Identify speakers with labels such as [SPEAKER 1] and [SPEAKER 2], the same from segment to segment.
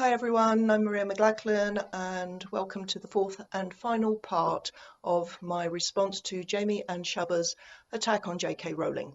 [SPEAKER 1] Hi everyone, I'm Maria McLachlan and welcome to the fourth and final part of my response to Jamie and Shubba's attack on J.K. Rowling.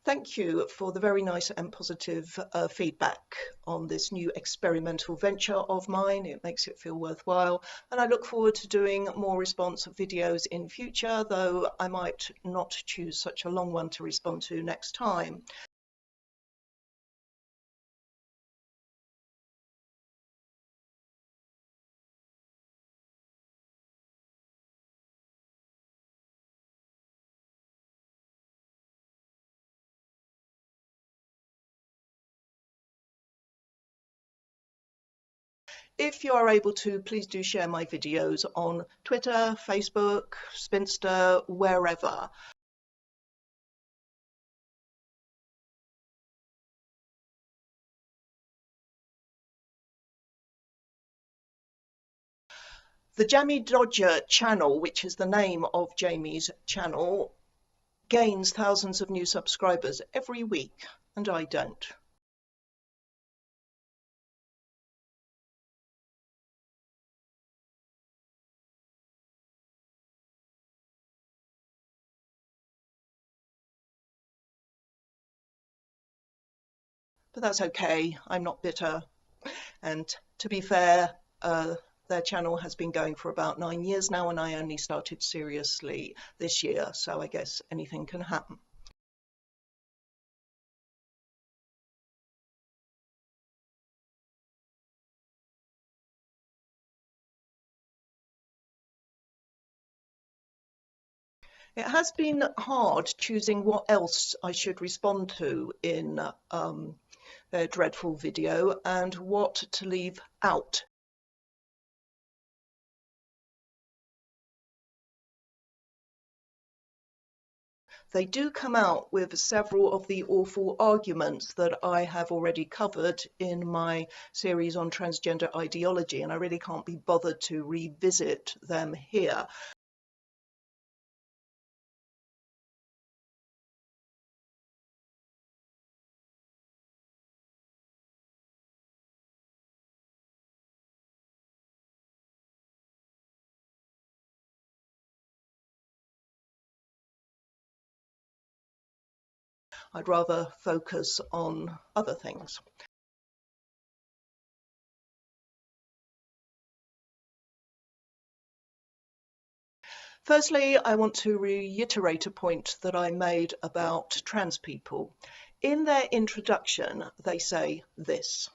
[SPEAKER 1] Thank you for the very nice and positive feedback on this new experimental venture of mine. It makes it feel worthwhile, and I look forward to doing more response videos in future, though I might not choose such a long one to respond to next time. If you are able to, please do share my videos on Twitter, Facebook, Spinster, wherever. The Jammidodger channel, which is the name of Jamie's channel, gains thousands of new subscribers every week, and I don't. But that's okay, I'm not bitter. And to be fair, their channel has been going for about 9 years now, and I only started seriously this year, so I guess anything can happen. It has been hard choosing what else I should respond to in their dreadful video and what to leave out. They do come out with several of the awful arguments that I have already covered in my series on transgender ideology, and I really can't be bothered to revisit them here. I'd rather focus on other things. Firstly, I want to reiterate a point that I made about trans people. In their introduction, they say this.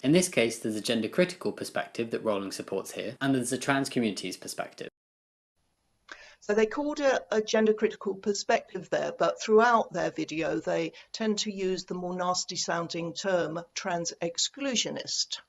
[SPEAKER 2] In this case, there's a gender critical perspective that Rowling supports here, and there's a trans community's perspective.
[SPEAKER 1] So they called it a gender critical perspective there, but throughout their video, they tend to use the more nasty sounding term trans exclusionist.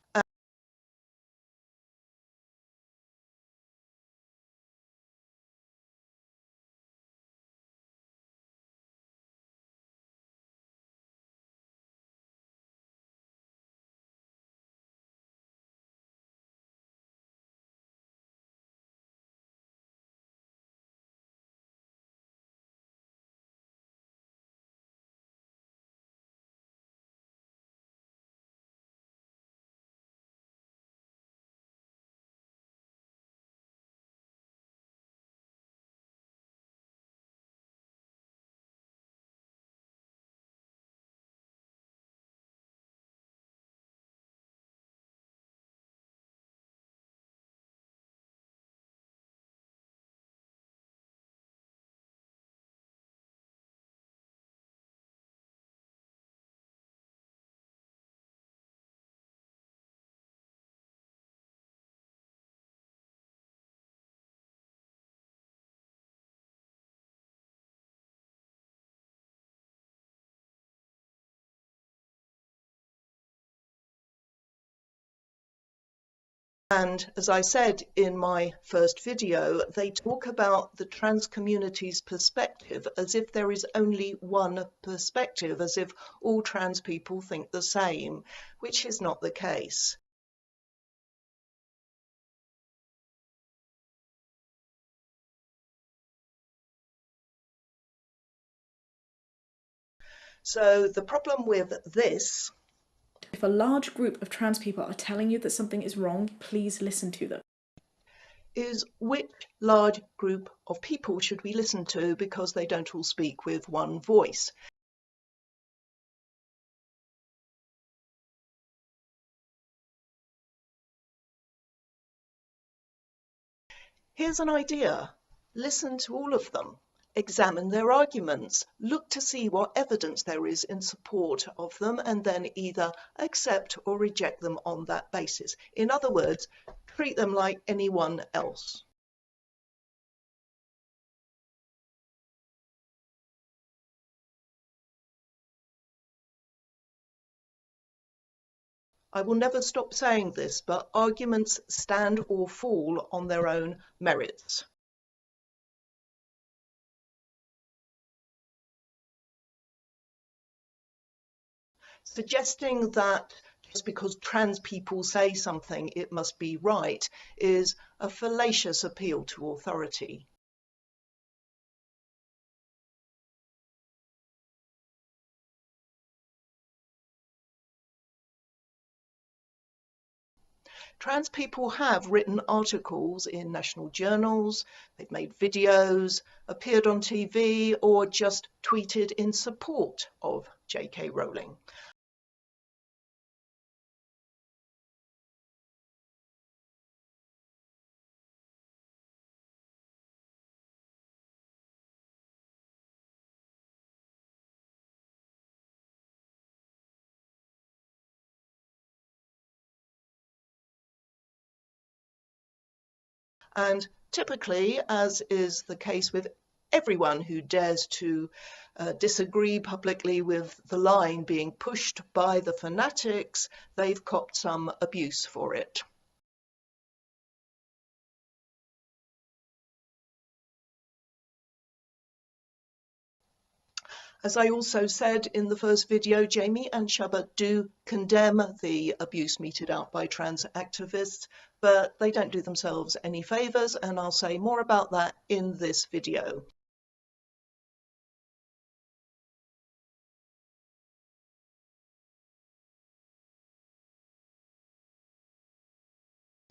[SPEAKER 1] And as I said in my first video, they talk about the trans community's perspective as if there is only one perspective, as if all trans people think the same, which is not the case. So the problem with this,
[SPEAKER 3] if a large group of trans people are telling you that something is wrong, please listen to them.
[SPEAKER 1] Is which large group of people should we listen to, because they don't all speak with one voice. Here's an idea. Listen to all of them. Examine their arguments. Look to see what evidence there is in support of them, and then either accept or reject them on that basis. In other words, treat them like anyone else. I will never stop saying this, but arguments stand or fall on their own merits. Suggesting that just because trans people say something, it must be right, is a fallacious appeal to authority. Trans people have written articles in national journals, they've made videos, appeared on TV, or just tweeted in support of J.K. Rowling. And typically, as is the case with everyone who dares to disagree publicly with the line being pushed by the fanatics, they've copped some abuse for it. As I also said in the first video, Jamie and Shaba do condemn the abuse meted out by trans activists, but they don't do themselves any favours, and I'll say more about that in this video.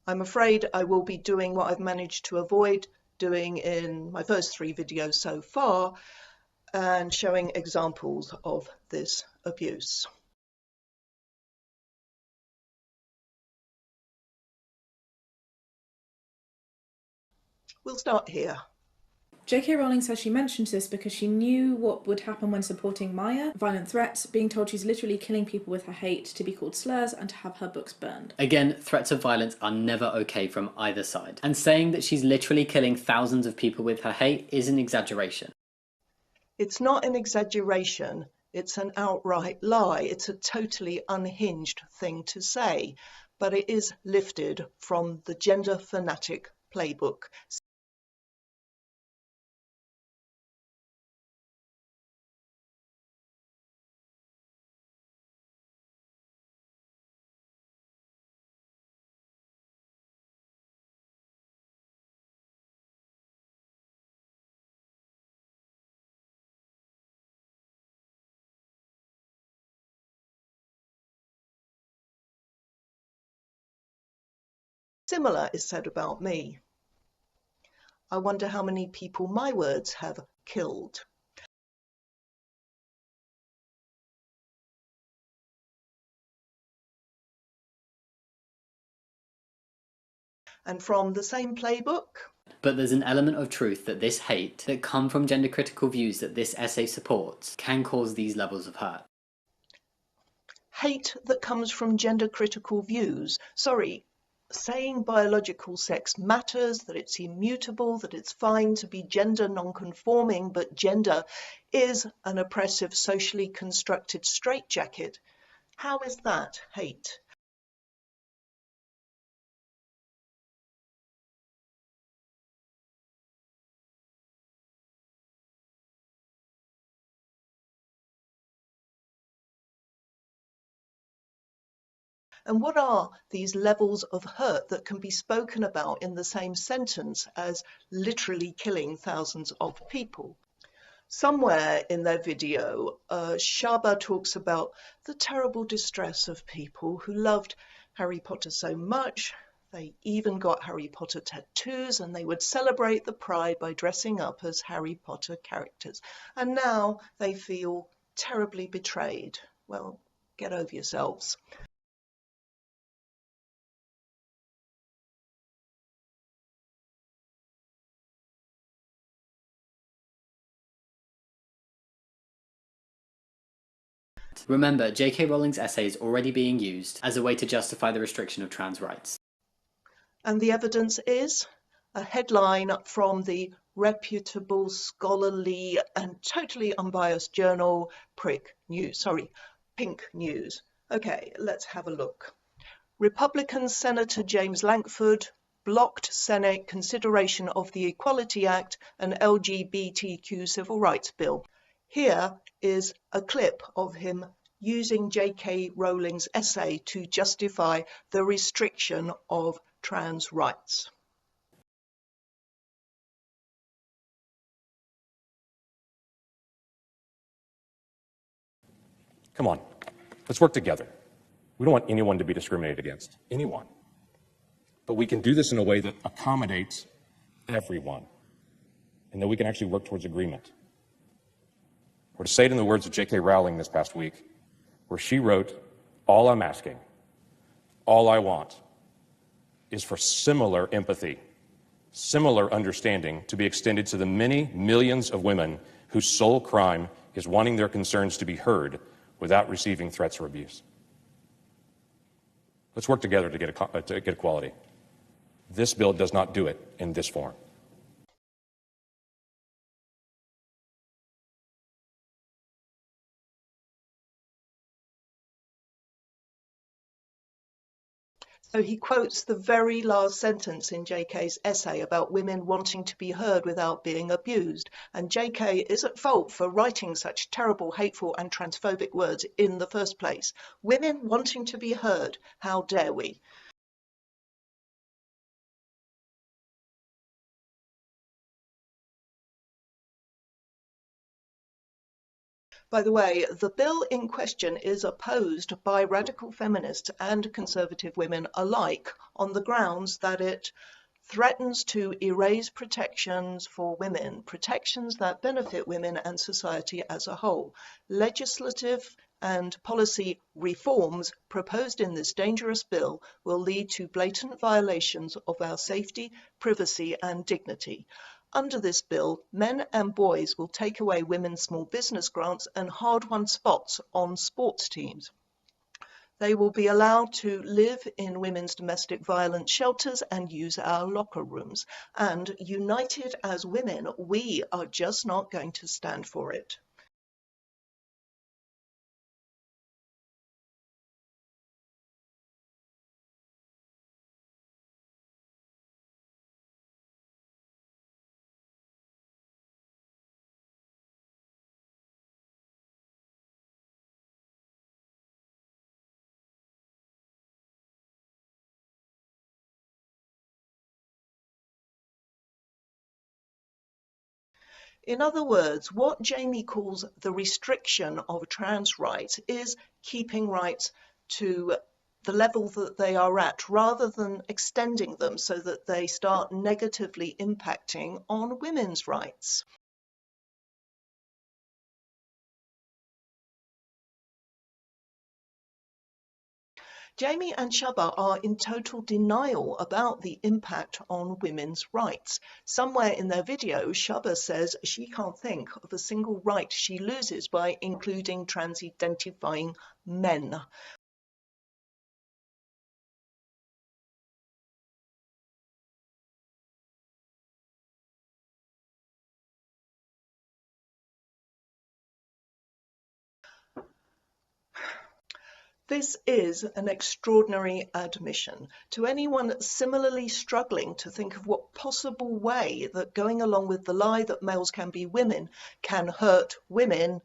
[SPEAKER 1] I'm afraid I will be doing what I've managed to avoid doing in my first 3 videos so far, and showing examples of this abuse. We'll start here.
[SPEAKER 3] J.K. Rowling says she mentioned this because she knew what would happen when supporting Maya, violent threats, being told she's literally killing people with her hate, to be called slurs, and to have her books burned.
[SPEAKER 2] Again, threats of violence are never okay from either side. And saying that she's literally killing thousands of people with her hate is an exaggeration.
[SPEAKER 1] It's not an exaggeration, it's an outright lie. It's a totally unhinged thing to say, but it is lifted from the gender fanatic playbook. Similar is said about me. I wonder how many people my words have killed. And from the same playbook,
[SPEAKER 2] but there's an element of truth that this hate that come from gender critical views that this essay supports can cause these levels of hurt.
[SPEAKER 1] Hate that comes from gender critical views. Sorry, saying biological sex matters, that it's immutable, that it's fine to be gender non-conforming, but gender is an oppressive, socially constructed straitjacket. How is that hate? And what are these levels of hurt that can be spoken about in the same sentence as literally killing thousands of people? Somewhere in their video, Shaba talks about the terrible distress of people who loved Harry Potter so much. They even got Harry Potter tattoos, and they would celebrate the pride by dressing up as Harry Potter characters. And now they feel terribly betrayed. Well, get over yourselves.
[SPEAKER 2] Remember, J.K. Rowling's essay is already being used as a way to justify the restriction of trans rights.
[SPEAKER 1] And the evidence is a headline from the reputable, scholarly, and totally unbiased journal Pink News. Okay, let's have a look. Republican Senator James Lankford blocked Senate consideration of the Equality Act and LGBTQ civil rights bill. Here is a clip of him using J.K. Rowling's essay to justify the restriction of trans rights.
[SPEAKER 4] Come on, let's work together. We don't want anyone to be discriminated against, anyone. But we can do this in a way that accommodates everyone, and that we can actually work towards agreement. Or to say it in the words of J.K. Rowling this past week, where she wrote, "All I'm asking, all I want, is for similar empathy, similar understanding to be extended to the many millions of women whose sole crime is wanting their concerns to be heard without receiving threats or abuse." Let's work together to get equality. This bill does not do it in this form.
[SPEAKER 1] So he quotes the very last sentence in JK's essay about women wanting to be heard without being abused. And JK is at fault for writing such terrible, hateful and transphobic words in the first place. Women wanting to be heard, how dare we? By the way, the bill in question is opposed by radical feminists and conservative women alike on the grounds that it threatens to erase protections for women, protections that benefit women and society as a whole. Legislative and policy reforms proposed in this dangerous bill will lead to blatant violations of our safety, privacy, and dignity. Under this bill, men and boys will take away women's small business grants and hard-won spots on sports teams. They will be allowed to live in women's domestic violence shelters and use our locker rooms. And united as women, we are just not going to stand for it. In other words, what Jamie calls the restriction of trans rights is keeping rights to the level that they are at, rather than extending them so that they start negatively impacting on women's rights. Jamie and Shaba are in total denial about the impact on women's rights. Somewhere in their video, Shaba says she can't think of a single right she loses by including trans-identifying men. This is an extraordinary admission. To anyone similarly struggling to think of what possible way that going along with the lie that males can be women can hurt women,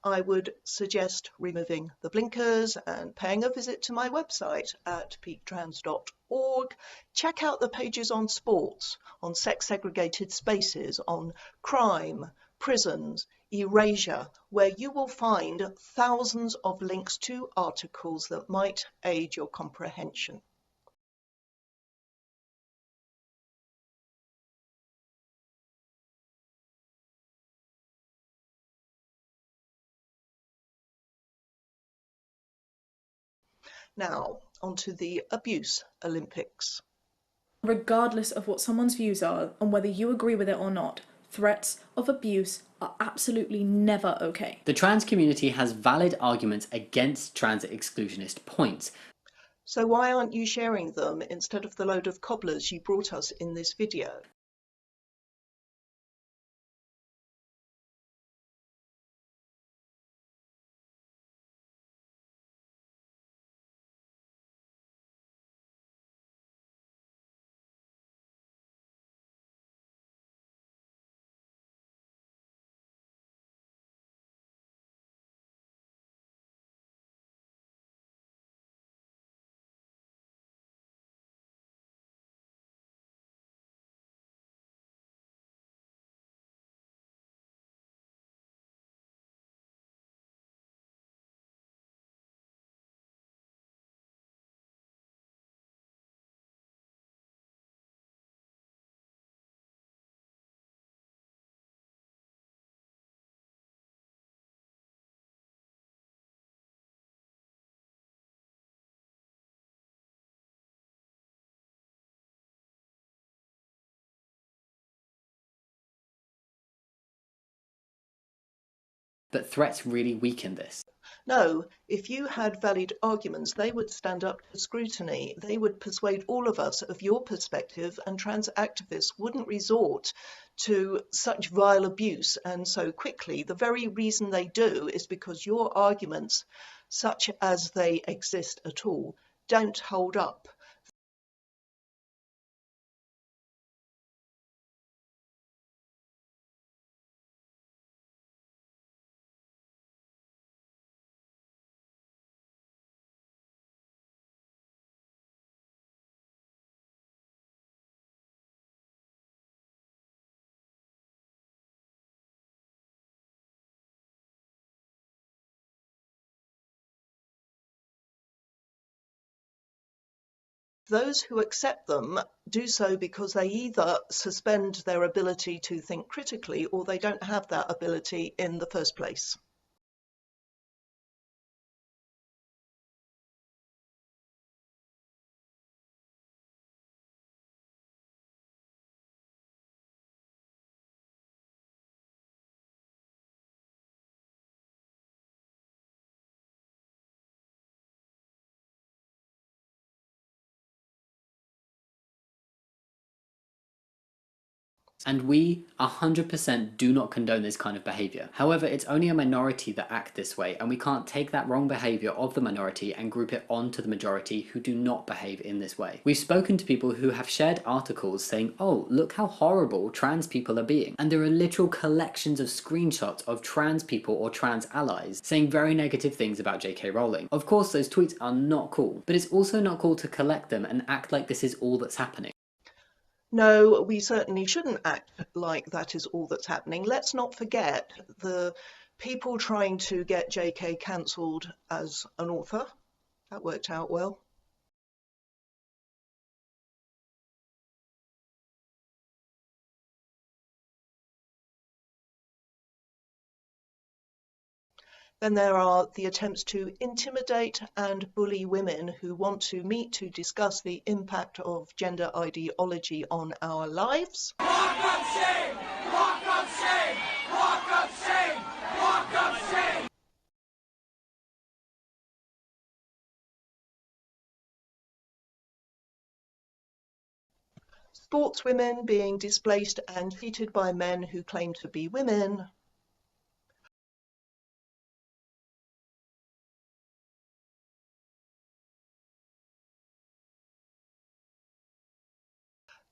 [SPEAKER 1] I would suggest removing the blinkers and paying a visit to my website at peaktrans.org. Check out the pages on sports, on sex-segregated spaces, on crime, prisons, erasure, where you will find thousands of links to articles that might aid your comprehension. Now, onto the Abuse Olympics.
[SPEAKER 3] Regardless of what someone's views are and whether you agree with it or not, threats of abuse are absolutely never okay.
[SPEAKER 2] The trans community has valid arguments against trans exclusionist points.
[SPEAKER 1] So why aren't you sharing them instead of the load of cobblers you brought us in this video?
[SPEAKER 2] But threats really weaken this.
[SPEAKER 1] No, if you had valid arguments, they would stand up to scrutiny. They would persuade all of us of your perspective, and trans activists wouldn't resort to such vile abuse and so quickly. The very reason they do is because your arguments, such as they exist at all, don't hold up. Those who accept them do so because they either suspend their ability to think critically or they don't have that ability in the first place.
[SPEAKER 2] And we 100% do not condone this kind of behaviour. However, it's only a minority that act this way, and we can't take that wrong behaviour of the minority and group it onto the majority who do not behave in this way. We've spoken to people who have shared articles saying, oh, look how horrible trans people are being. And there are literal collections of screenshots of trans people or trans allies saying very negative things about J.K. Rowling. Of course, those tweets are not cool, but it's also not cool to collect them and act like this is all that's happening.
[SPEAKER 1] No, we certainly shouldn't act like that is all that's happening. Let's not forget the people trying to get JK cancelled as an author. That worked out well. Then there are the attempts to intimidate and bully women who want to meet to discuss the impact of gender ideology on our lives.
[SPEAKER 5] Walk up shame! Walk up shame! Walk up shame! Walk up shame!
[SPEAKER 1] Sportswomen being displaced and treated by men who claim to be women.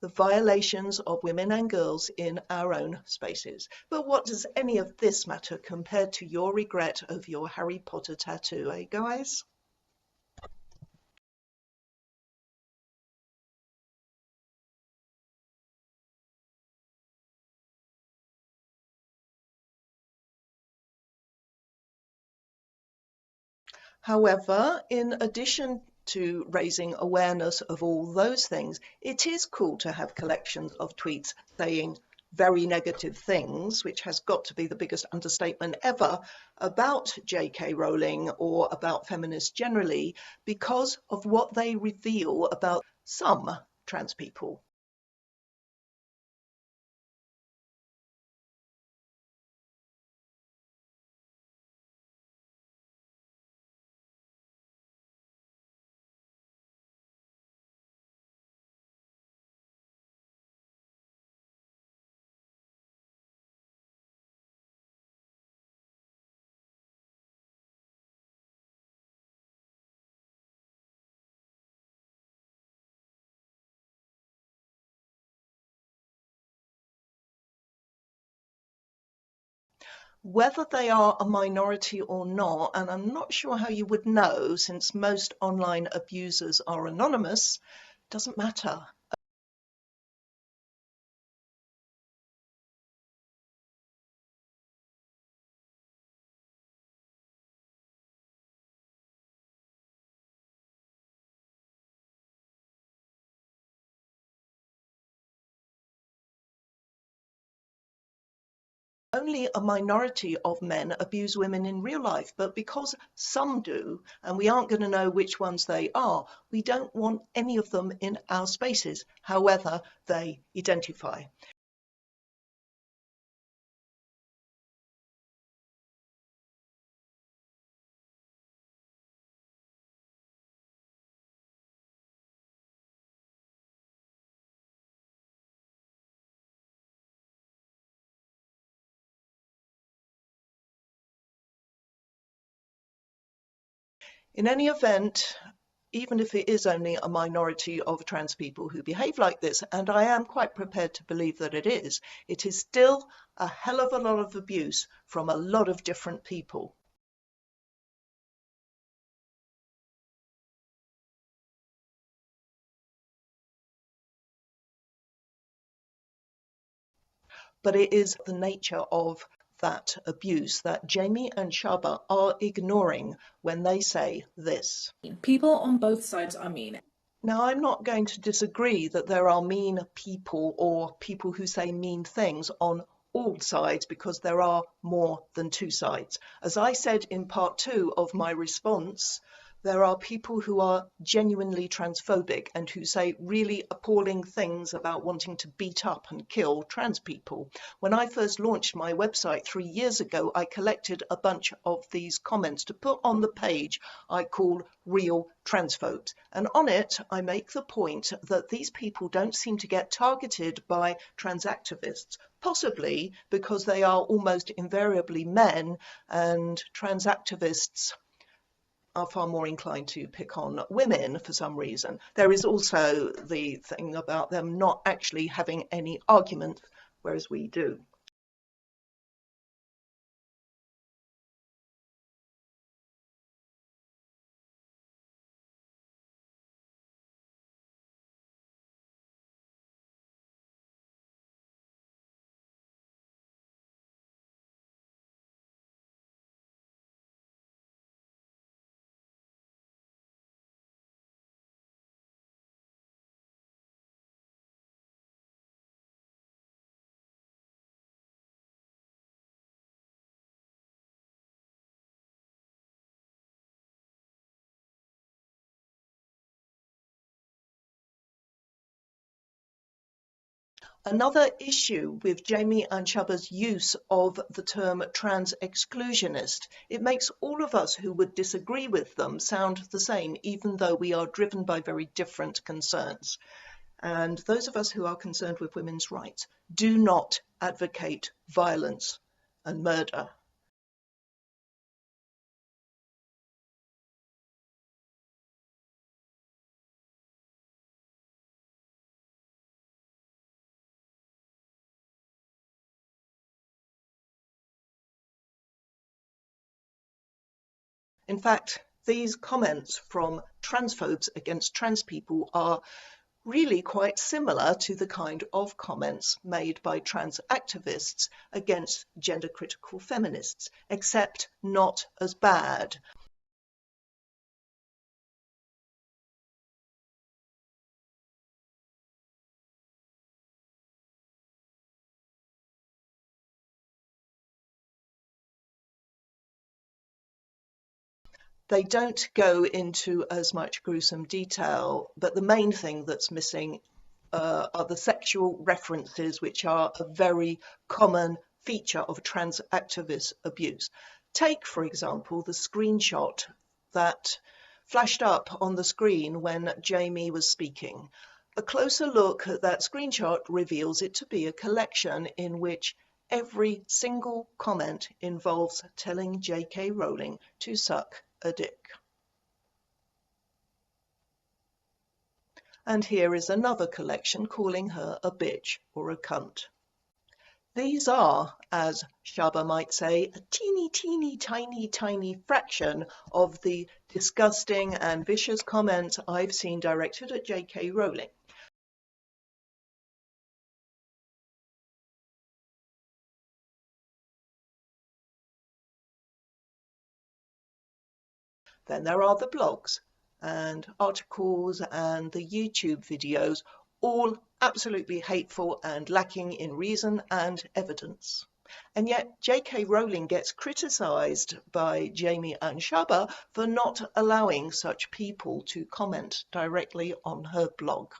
[SPEAKER 1] the violations of women and girls in our own spaces. But what does any of this matter compared to your regret over your Harry Potter tattoo, eh, guys? However, in addition to raising awareness of all those things, it is cool to have collections of tweets saying very negative things, which has got to be the biggest understatement ever, about J.K. Rowling or about feminists generally, because of what they reveal about some trans people. Whether they are a minority or not, and I'm not sure how you would know since most online abusers are anonymous, doesn't matter. Only a minority of men abuse women in real life, but because some do, and we aren't going to know which ones they are, we don't want any of them in our spaces, however they identify. In any event, even if it is only a minority of trans people who behave like this, and I am quite prepared to believe that it is still a hell of a lot of abuse from a lot of different people. But it is the nature of that abuse that Jamie and Shaba are ignoring when they say this.
[SPEAKER 3] People on both sides are mean.
[SPEAKER 1] Now, I'm not going to disagree that there are mean people or people who say mean things on all sides, because there are more than two sides. As I said in part 2 of my response, there are people who are genuinely transphobic and who say really appalling things about wanting to beat up and kill trans people. When I first launched my website 3 years ago, I collected a bunch of these comments to put on the page I call Real Transphobes. And on it, I make the point that these people don't seem to get targeted by trans activists, possibly because they are almost invariably men, and trans activists are far more inclined to pick on women for some reason. There is also the thing about them not actually having any argument, whereas we do. Another issue with Jamie and Chuba's use of the term trans exclusionist, it makes all of us who would disagree with them sound the same, even though we are driven by very different concerns. And those of us who are concerned with women's rights do not advocate violence and murder. In fact, these comments from transphobes against trans people are really quite similar to the kind of comments made by trans activists against gender critical feminists, except not as bad. They don't go into as much gruesome detail, but the main thing that's missing are the sexual references, which are a very common feature of trans activist abuse. Take, for example, the screenshot that flashed up on the screen when Jamie was speaking. A closer look at that screenshot reveals it to be a collection in which every single comment involves telling J.K. Rowling to suck a dick. And here is another collection calling her a bitch or a cunt. These are, as Shaba might say, a teeny tiny fraction of the disgusting and vicious comments I've seen directed at J.K. Rowling. Then there are the blogs and articles and the YouTube videos, all absolutely hateful and lacking in reason and evidence. And yet J.K. Rowling gets criticised by Jamie and Shaba for not allowing such people to comment directly on her blog.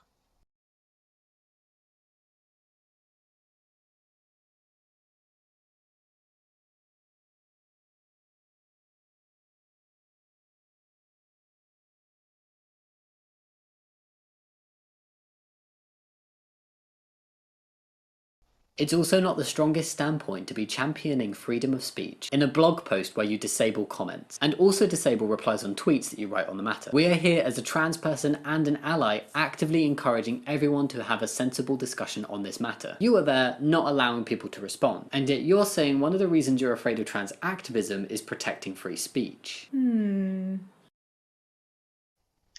[SPEAKER 2] It's also not the strongest standpoint to be championing freedom of speech in a blog post where you disable comments, and also disable replies on tweets that you write on the matter. We are here as a trans person and an ally actively encouraging everyone to have a sensible discussion on this matter. You are there not allowing people to respond, and yet you're saying one of the reasons you're afraid of trans activism is protecting free speech.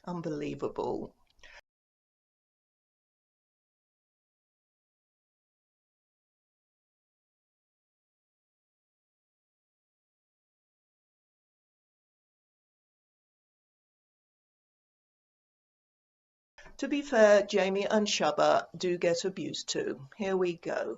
[SPEAKER 1] Unbelievable. To be fair, Jamie and Shaba do get abused too. Here we go.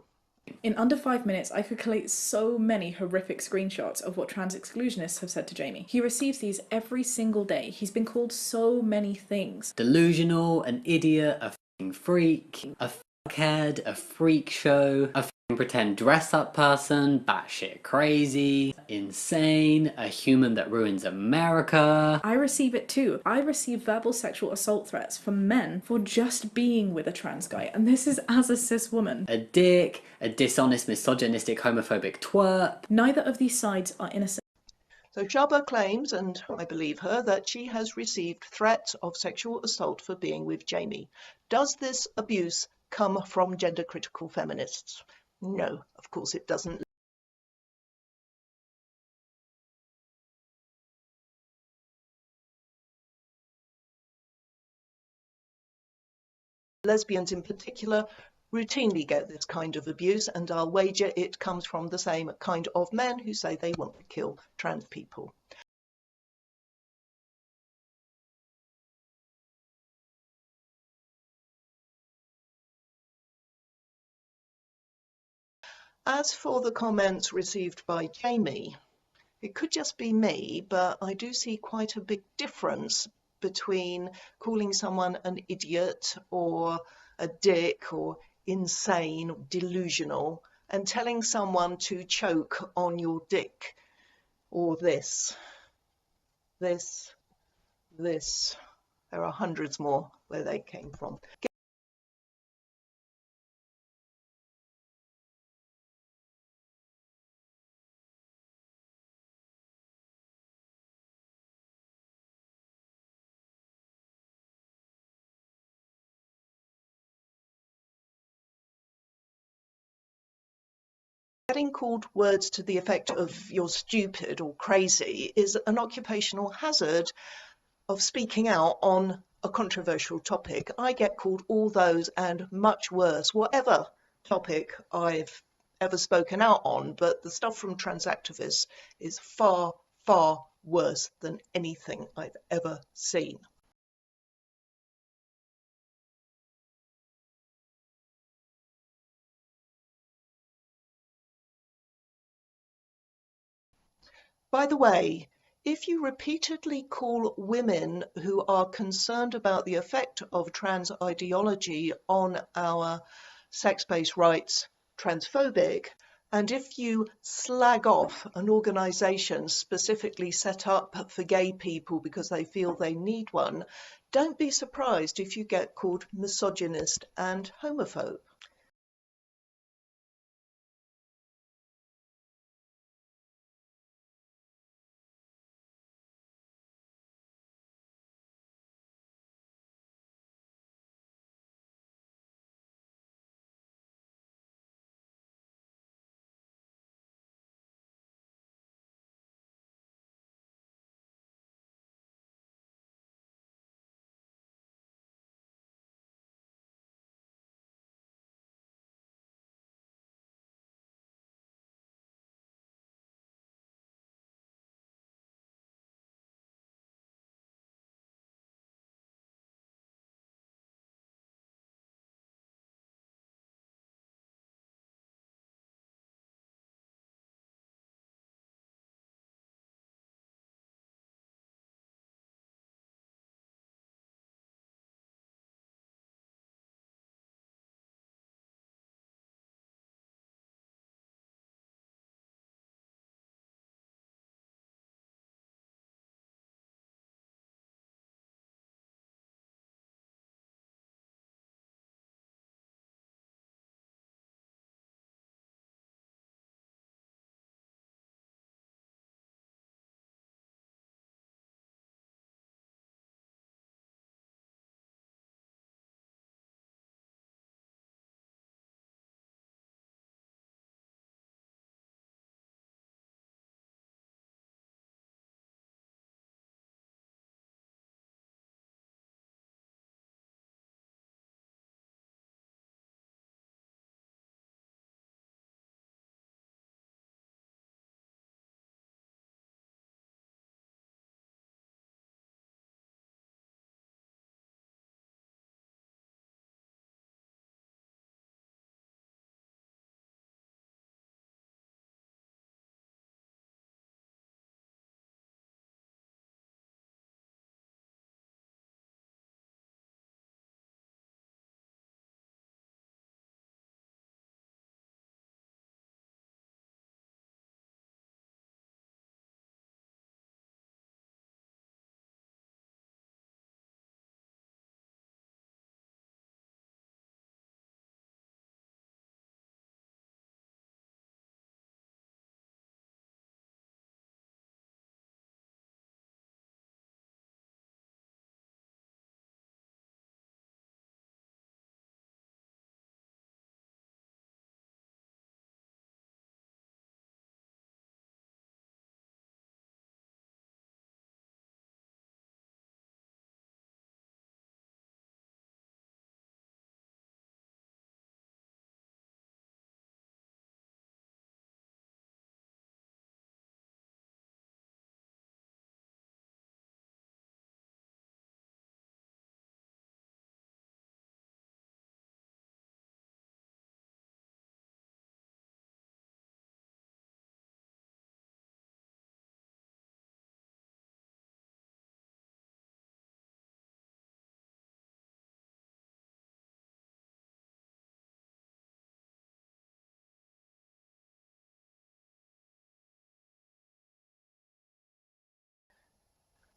[SPEAKER 3] In under 5 minutes, I could collate so many horrific screenshots of what trans exclusionists have said to Jamie. He receives these every single day. He's been called so many things.
[SPEAKER 2] Delusional, an idiot, a f***ing freak, a fuckhead, a freak show, a f***ing pretend dress-up person, batshit crazy, insane, a human that ruins America.
[SPEAKER 3] I receive it too. I receive verbal sexual assault threats from men for just being with a trans guy, and this is as a cis woman.
[SPEAKER 2] A dick, a dishonest, misogynistic, homophobic twerp.
[SPEAKER 3] Neither of these sides are innocent.
[SPEAKER 1] So Shaba claims, and I believe her, that she has received threats of sexual assault for being with Jamie. Does this abuse come from gender critical feminists? No, of course it doesn't. Lesbians in particular routinely get this kind of abuse, and I'll wager it comes from the same kind of men who say they want to kill trans people. As for the comments received by Jamie, it could just be me, but I do see quite a big difference between calling someone an idiot or a dick or insane or delusional and telling someone to choke on your dick or this. There are hundreds more where they came from. getting called words to the effect of "you're stupid" or "crazy" is an occupational hazard of speaking out on a controversial topic. I get called all those and much worse, whatever topic I've ever spoken out on, but the stuff from trans activists is far, far worse than anything I've ever seen. By the way, if you repeatedly call women who are concerned about the effect of trans ideology on our sex-based rights transphobic, and if you slag off an organisation specifically set up for gay people because they feel they need one, don't be surprised if you get called misogynist and homophobe.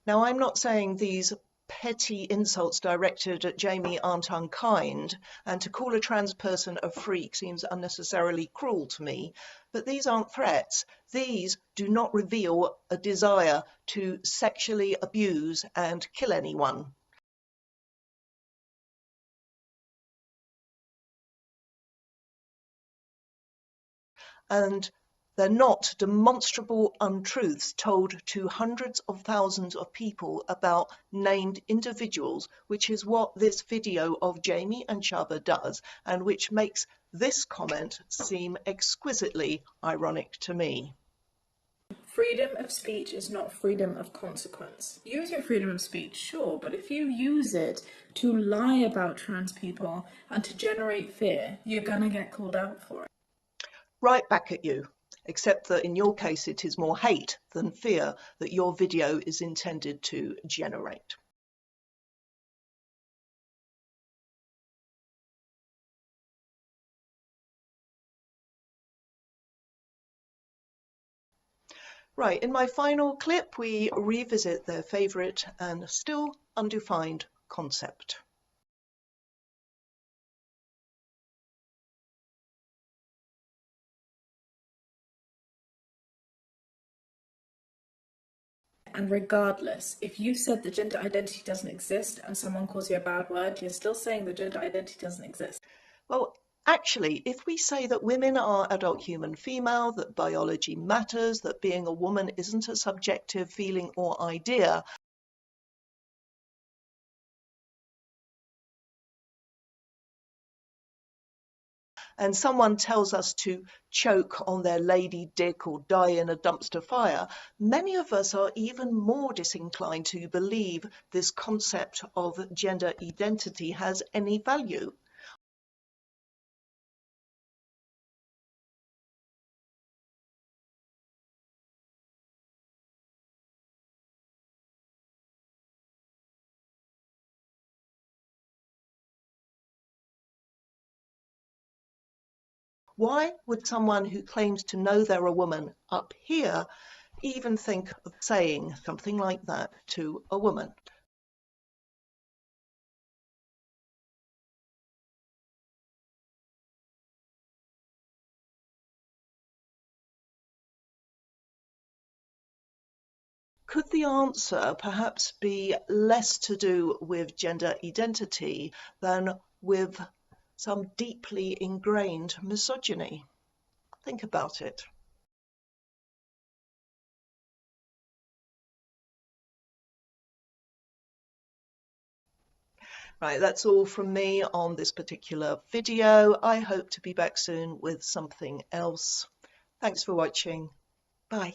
[SPEAKER 1] Now, I'm not saying these petty insults directed at Jamie aren't unkind, and to call a trans person a freak seems unnecessarily cruel to me, but these aren't threats. These do not reveal a desire to sexually abuse and kill anyone. and they're not demonstrable untruths told to hundreds of thousands of people about named individuals, which is what this video of Jamie and Chubba does, and which makes this comment seem exquisitely ironic to me.
[SPEAKER 3] Freedom of speech is not freedom of consequence. Use your freedom of speech, sure, but if you use it to lie about trans people and to generate fear, you're gonna get called out for it.
[SPEAKER 1] Right back at you, except that in your case it is more hate than fear that your video is intended to generate. Right, in my final clip, we revisit their favourite and still undefined concept.
[SPEAKER 3] And regardless, if you said the gender identity doesn't exist and someone calls you a bad word, you're still saying the gender identity doesn't exist.
[SPEAKER 1] Well, actually, if we say that women are adult human female, that biology matters, that being a woman isn't a subjective feeling or idea, and someone tells us to choke on their lady dick or die in a dumpster fire, many of us are even more disinclined to believe this concept of gender identity has any value. Why would someone who claims to know they're a woman up here even think of saying something like that to a woman? Could the answer perhaps be less to do with gender identity than with some deeply ingrained misogyny? Think about it. Right, that's all from me on this particular video. I hope to be back soon with something else. Thanks for watching. Bye.